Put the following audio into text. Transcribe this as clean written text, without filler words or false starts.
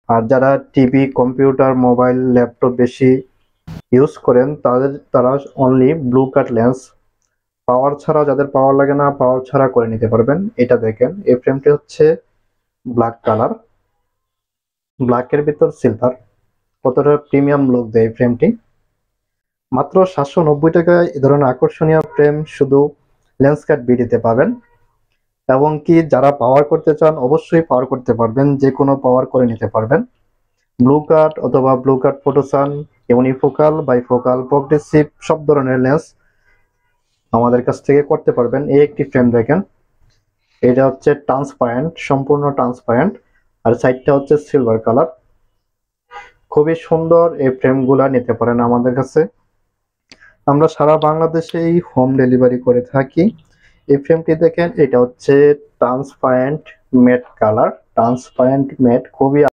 আর যারা TV, computer, mobile, laptop বেশি use করেন তারা অনলি ব্লু কাট লেন্স পাওয়ার ছাড়া, যাদের পাওয়ার লাগে না পাওয়ার ছাড়া করে নিতে পারবেন। এটা দেখেন, এই ফ্রেমটি হচ্ছে ব্ল্যাক কালার, ব্ল্যাকের ভিতর সিলভার। কতটা প্রিমিয়াম লুক দেয় এই ফ্রেমটি। মাত্র 790 টাকায় এ ধরনের আকর্ষণীয় ফ্রেম শুধু লেন্সকার্ট বিডিতে পাবেন। এবং কি যারা পাওয়ার করতে চান অবশ্যই পাওয়ার করতে পারবেন, যে কোনো পাওয়ার করে নিতে পারবেন। ব্লু কাট অথবা ব্লু কাট ফটোসান, ইউনিফোকাল, বাইফোকাল, প্রগ্রেসিভ সব ধরনের লেন্স আমাদের কাছ থেকে করতে পারবেন। এই একটি ফ্রেম দেখেন, এটা হচ্ছে ট্রান্সপারেন্ট, সম্পূর্ণ ট্রান্সপারেন্ট, আর সাইডটা হচ্ছে সিলভার কালার। খুবই সুন্দর এই ফ্রেমগুলা নিতে পারেন আমাদের কাছে। আমরা সারা বাংলাদেশেই হোম ডেলিভারি করে থাকি। এই ফ্রেমটি দেখেন, এটা হচ্ছে transparent matte colour, transparent matte, খুবই